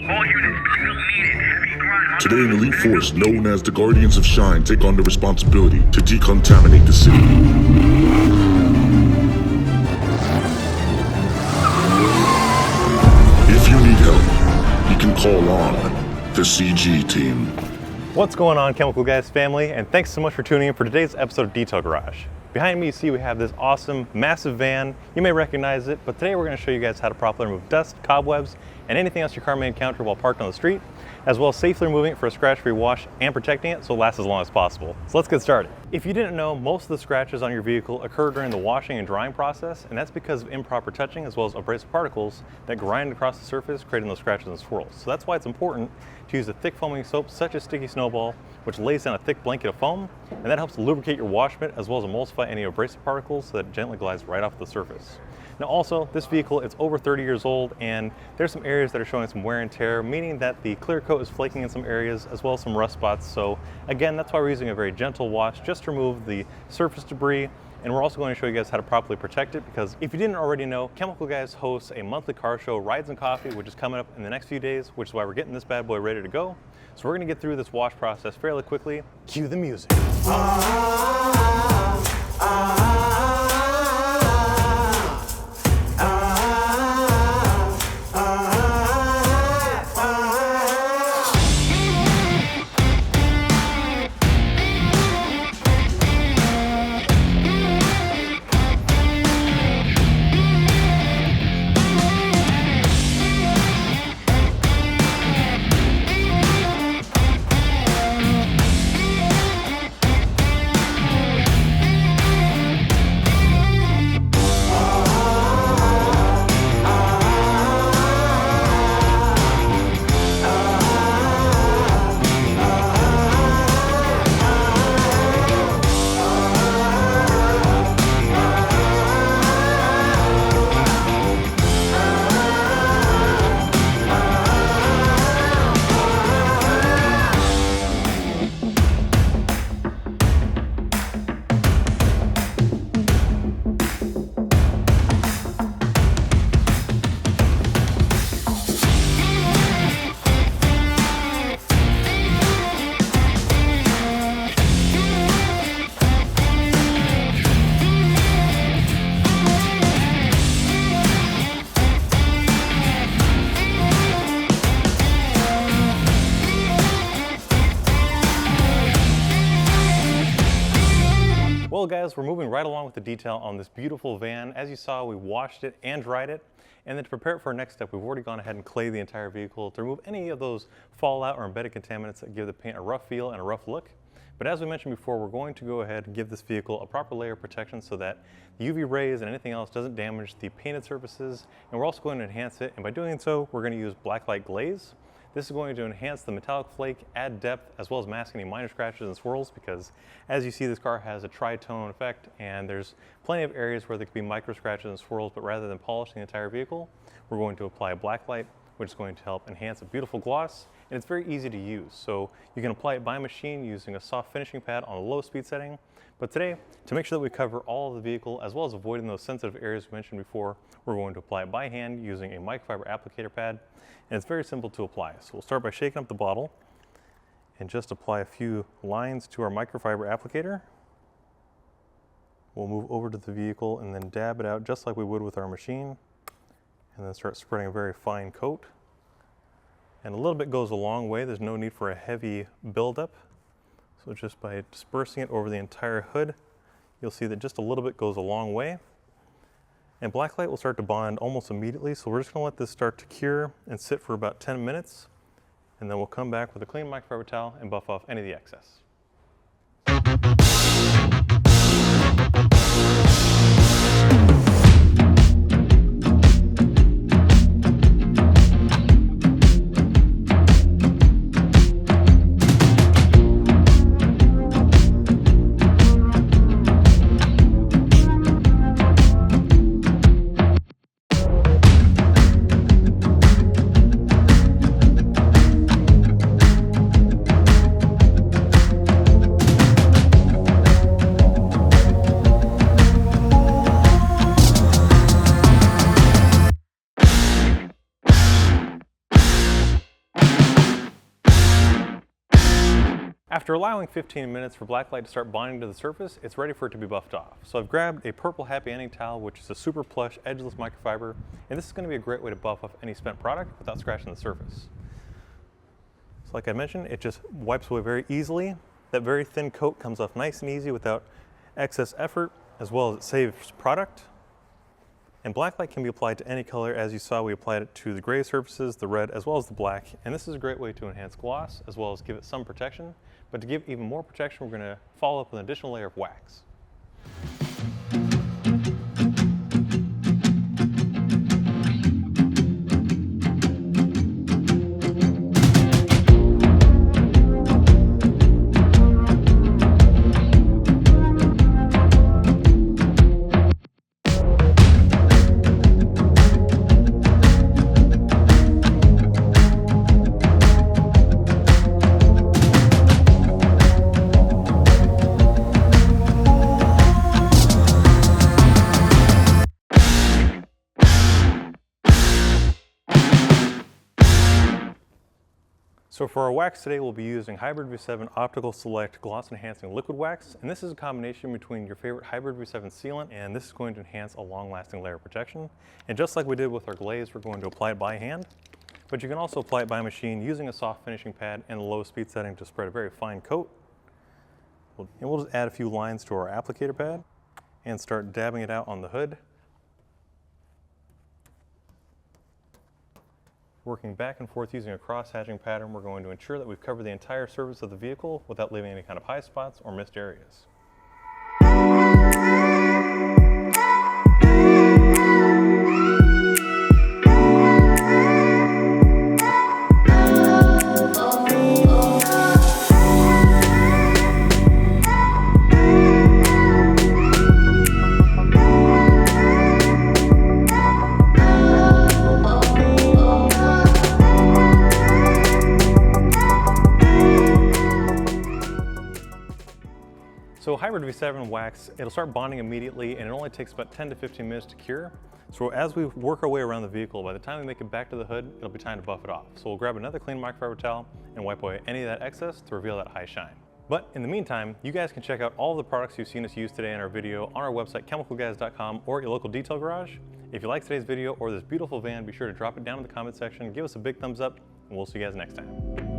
All units, pursuit needed. Heavy grunt. Today, an elite force known as the Guardians of Shine take on the responsibility to decontaminate the city. If you need help, you can call on the CG team. What's going on, Chemical Guys family, and thanks so much for tuning in for today's episode of Detail Garage. Behind me you see we have this awesome, massive van. You may recognize it, but today we're going to show you guys how to properly remove dust, cobwebs, and anything else your car may encounter while parked on the street, as well as safely removing it for a scratch-free wash and protecting it so it lasts as long as possible. So let's get started. If you didn't know, most of the scratches on your vehicle occur during the washing and drying process, and that's because of improper touching as well as abrasive particles that grind across the surface, creating those scratches and swirls. So that's why it's important to use a thick foaming soap such as Sticky Snowball, which lays down a thick blanket of foam, and that helps to lubricate your wash mitt as well as emulsify any abrasive particles so that it gently glides right off the surface. Now also, this vehicle is over 30 years old, and there's some areas that are showing some wear and tear, meaning that the clear coat is flaking in some areas as well as some rust spots. So again, that's why we're using a very gentle wash just to remove the surface debris. And we're also going to show you guys how to properly protect it, because if you didn't already know, Chemical Guys hosts a monthly car show, Rides and Coffee, which is coming up in the next few days, which is why we're getting this bad boy ready to go. So we're going to get through this wash process fairly quickly. Cue the music. Well guys, we're moving right along with the detail on this beautiful van. As you saw, we washed it and dried it. And then to prepare it for our next step, we've already gone ahead and clayed the entire vehicle to remove any of those fallout or embedded contaminants that give the paint a rough feel and a rough look. But as we mentioned before, we're going to go ahead and give this vehicle a proper layer of protection so that the UV rays and anything else doesn't damage the painted surfaces. And we're also going to enhance it. And by doing so, we're going to use blacklight glaze. This is going to enhance the metallic flake, add depth, as well as mask any minor scratches and swirls, because as you see, this car has a tri-tone effect, and there's plenty of areas where there could be micro scratches and swirls, but rather than polishing the entire vehicle, we're going to apply a black light, which is going to help enhance a beautiful gloss, and it's very easy to use. So you can apply it by machine using a soft finishing pad on a low speed setting. But today, to make sure that we cover all of the vehicle, as well as avoiding those sensitive areas we mentioned before, we're going to apply it by hand using a microfiber applicator pad. And it's very simple to apply. So we'll start by shaking up the bottle and just apply a few lines to our microfiber applicator. We'll move over to the vehicle and then dab it out just like we would with our machine, and then start spreading a very fine coat. And a little bit goes a long way. There's no need for a heavy buildup. So just by dispersing it over the entire hood, you'll see that just a little bit goes a long way. And blacklight will start to bond almost immediately, so we're just going to let this start to cure and sit for about 10 minutes, and then we'll come back with a clean microfiber towel and buff off any of the excess. After allowing 15 minutes for blacklight to start bonding to the surface, it's ready for it to be buffed off. So I've grabbed a purple happy ending towel, which is a super plush, edgeless microfiber, and this is going to be a great way to buff off any spent product without scratching the surface. So like I mentioned, it just wipes away very easily. That very thin coat comes off nice and easy without excess effort, as well as it saves product. And blacklight can be applied to any color. As you saw, we applied it to the gray surfaces, the red, as well as the black. And this is a great way to enhance gloss, as well as give it some protection. But to give even more protection, we're going to follow up with an additional layer of wax. So for our wax today, we'll be using Hybrid V7 Optical Select Gloss Enhancing Liquid Wax, and this is a combination between your favorite Hybrid V7 sealant, and this is going to enhance a long-lasting layer of protection. And just like we did with our glaze, we're going to apply it by hand, but you can also apply it by machine using a soft finishing pad and a low speed setting to spread a very fine coat. And we'll just add a few lines to our applicator pad and start dabbing it out on the hood. Working back and forth using a cross-hatching pattern, we're going to ensure that we've covered the entire surface of the vehicle without leaving any kind of high spots or missed areas. So Hybrid V7 wax, it'll start bonding immediately, and it only takes about 10 to 15 minutes to cure. So as we work our way around the vehicle, by the time we make it back to the hood, it'll be time to buff it off. So we'll grab another clean microfiber towel and wipe away any of that excess to reveal that high shine. But in the meantime, you guys can check out all the products you've seen us use today in our video on our website, chemicalguys.com, or at your local detail garage. If you like today's video or this beautiful van, be sure to drop it down in the comment section, give us a big thumbs up, and we'll see you guys next time.